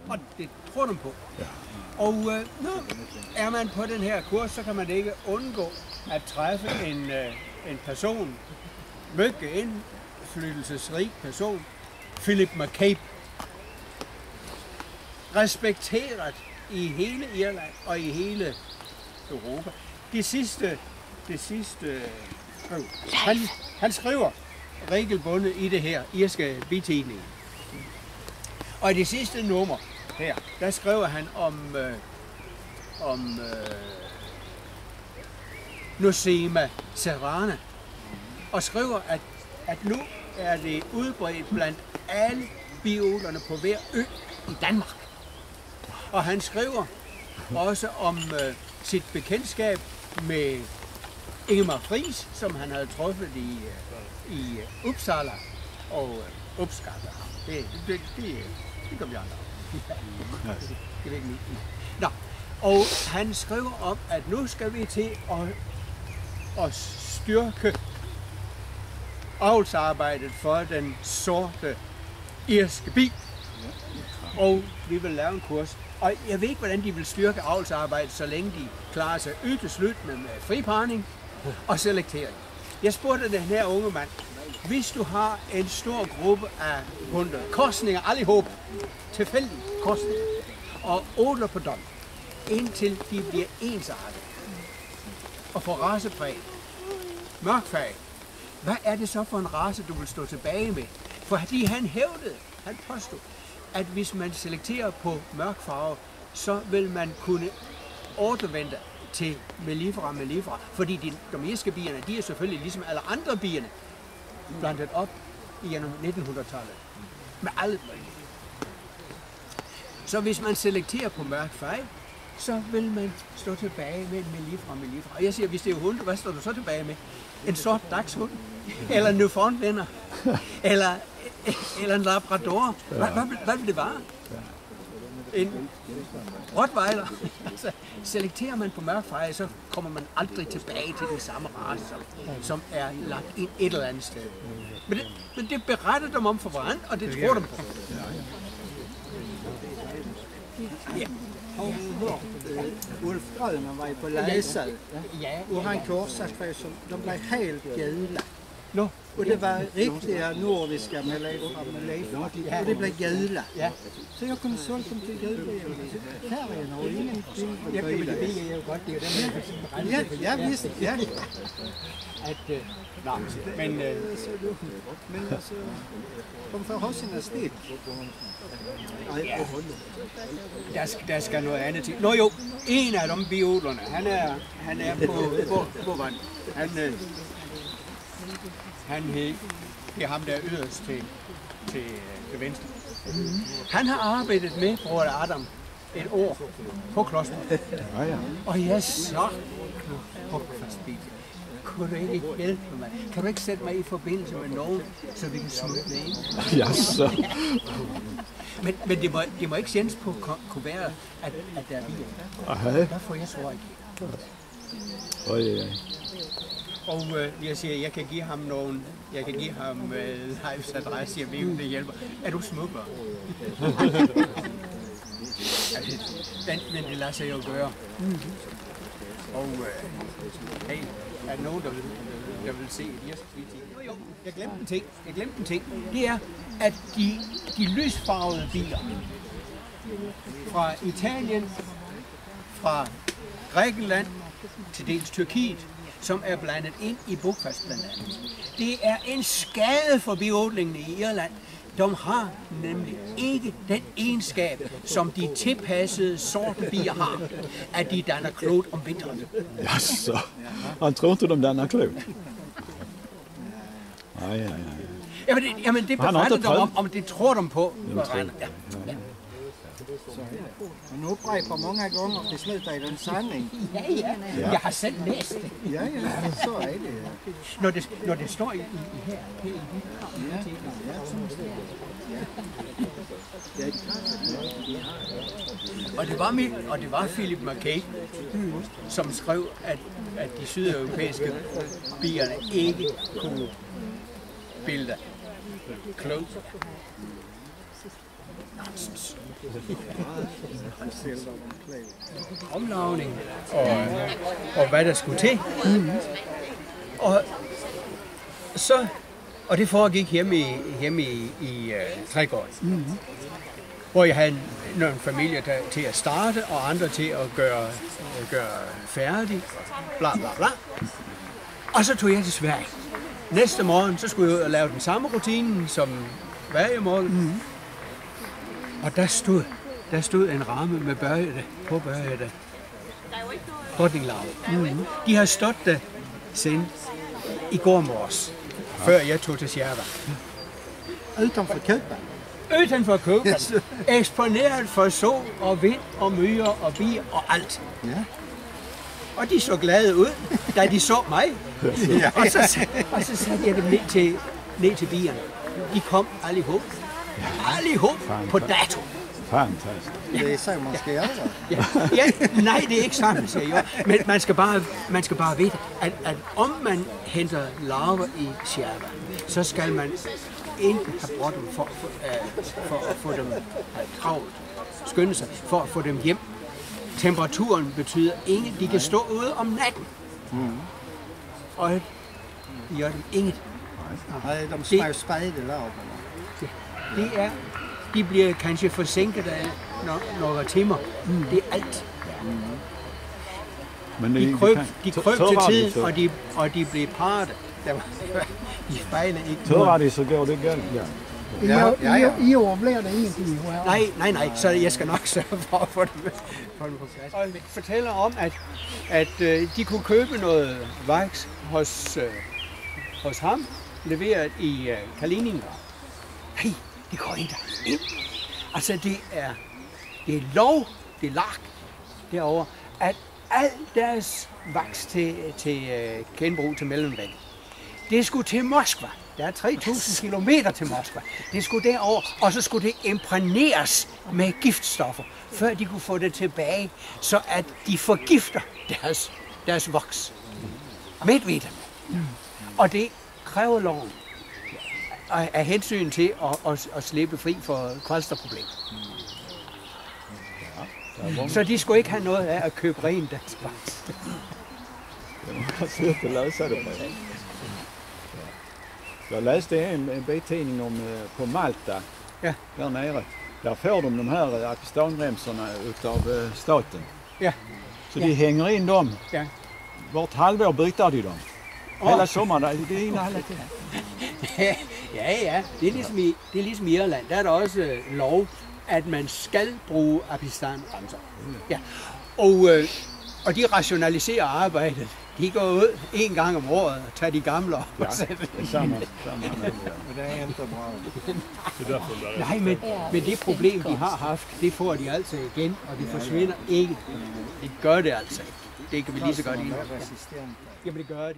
Og det tror de på. Ja. Og nu er man på den her kurs, så kan man ikke undgå at træffe en person, mycket indflydelsesrig person, Philip McCabe. Respekteret i hele Irland og i hele Europa. Det sidste han skriver regelbundet i det her irske bitidning. Og i det sidste nummer her, der skriver han om Nosema Serrana, og skriver, at nu er det udbredt blandt alle biolerne på hver ø i Danmark. Og han skriver også om sit bekendtskab med Ingemar Friis, som han havde truffet i Uppsala og Uppsala. Det kom jeg andre. Det er ikke nyt. Nå, og han skriver om, at nu skal vi til at styrke avlsarbejdet for den sorte irske bi. Og vi vil lave en kurs. Og jeg ved ikke, hvordan de vil styrke avlsarbejdet, så længe de klarer sig ytterslutende med friparning og selektering. Jeg spurgte den her unge mand, hvis du har en stor gruppe af hunde, korsninger allihop, tilfældige korsninger, og odler på dom, indtil de bliver ensartet og får racepræg, mørkfag, hvad er det så for en race, du vil stå tilbage med? Fordi han påstod, at hvis man selekterer på mørk farve, så vil man kunne återvende til mellifera, fordi de irske bierne, de er selvfølgelig ligesom alle andre bierne, blandet op gennem 1900-tallet med alle. Så hvis man selekterer på mørk farve, så vil man stå tilbage med en mellifera. Og jeg siger, hvis det er hund, hvad står du så tilbage med? En sort dagshund? Eller en Newfoundlander? Eller en labrador? Hvad vil det være? En rottweiler? Altså, selekterer man på mørk farve, så kommer man aldrig tilbage til den samme race, som er lagt ind et eller andet sted. Men det beretter dem om for hverandre, og det tror dem på. Ja. Har du hørt, Ulf Gröner var på Leisad, og han korsat för som de blev helt gula. No. Och det var riktiga nordiska med leifar, och det blev gula. Ja. Så jag kunde sålt dem till gula. Färgen har ingenting att betyda. Det er jo godt, det er jo dem, Ja, visst, ja. Men alltså, de får ha sina stick. der skal noget andet til. Nå jo, en af de biolerne, han er på vand. Det er ham, der er yderst til venstre. Han har arbejdet med bror Adam et år på klosteret. Og jeg så kunne du ikke hjælpe mig? Kan du ikke sætte mig i forbindelse med nogen, så vi kan smutte med ind? Ja, så. Men det må ikke sendes på kuvertet, at der er bier. Der får jeg svar ikke. Og jeg siger, jeg kan give ham Leifs adresse, jeg ved, om det hjælper. Er du smukker? Men det lader sig jo gøre. Og hey, er der nogen, der vil se et irsk sviting? Jo, jeg glemte en ting. Det er, at de lysfarvede bier fra Italien, fra Grækenland til dels Tyrkiet, som er blandet ind i Buckfast blandt andet. Det er en skade for biodlingen i Irland. De har nemlig ikke den egenskab, som de tilpassede sorte bier har, at de danner klot om vinteren. Jaså, han tror inte de dannar klot? Nej. Jamen det beretter de om det tror de på. Han upprepar många gånger till slut är det en sanning. Ja. Jeg har selv læst det. Ja, så är det. Når det står i her. Og det var Philip McCabe, som skrev, at de sydeuropæiske bierne ikke kunne bilde klot. Nonsens. Han sælger dem klæder. Omlavning og hvad der skulle til. Og det foregik hjemme i trædgården. Hvor jeg havde nogle familier til at starte, og andre til at gøre færdig, bla bla bla. Og så tog jeg til Sverige. Næste morgen, så skulle jeg ud og lave den samme rutine som hver morgen. Og der stod en ramme med påbørjede drotninglarve. De har stået der siden i går morges, før jeg tog til Sjærva. Utanför kuppen. Utanför kuppen. Eksponeret for sol og vind og myrer og bier og alt. Ja. Og de så glade ud, da de så mig. Og så satte jeg dem ned til bierne. De kom allihop. Allihop på dato. Fantastiskt. Det är så man ska göra. Ja, nej, det er ikke sådan, siger jeg. Men man skal bare vide, at om man henter larver i Sjærva, så skal man ikke have bråttom for at få dem travlt. Skynde sig for at få dem hjem. Temperaturen betyder inget. De kan stå ude om natten. Og det gør dem inget. Nej, de små spejdelarverna. De bliver kanskje forsinket af nogle timer. Det er alt. Men De krøb til tiden, og de blev parret. De fejler ikke. Tørrer de, så går det galt. Ja. I år bliver det ingenting. Nej, så jeg skal nok sørge for at få dem på plads. Og jeg fortæller om, at de kunne købe noget vaks hos ham, leveret i Kaliningrad. Nej, det går ikke ind. Altså, det er lov, det er lagt derovre, at al deres vaks til genbrug til Mellemvæld, det skulle til Moskva. Der er 3.000 kilometer til Moskva. Det skulle derover, og så skulle det imprægneres med giftstoffer, før de kunne få det tilbage, så at de forgifter deres voks. Medvedet. Og det kræver loven af hensyn til at slippe fri for kvælstofproblemer. Så de skulle ikke have noget af at købe ren dansk vaks. Det lösa det på. Jag läste en bitidning om på Malta, där nere. Där får de här apistanremsorna utav staten. Ja. Så de hänger in dem. Ja. Vart halvår byter de dem. Hela sommaren, det är inne hela tiden. Ja. Det er ligesom i Irland. Der er der også lov, at man skal bruge apistanremser. Ja. Og de rationaliserer arbejdet. De går ud en gang om året og tager de gamle op. Ja, det är samma. Det är inte bra. Nej, men det problem, de har haft, det får de altså igen, og det forsvinder ikke. Det gør det altså ikke. Det kan vi lige så godt indrømme. Jamen det gør de.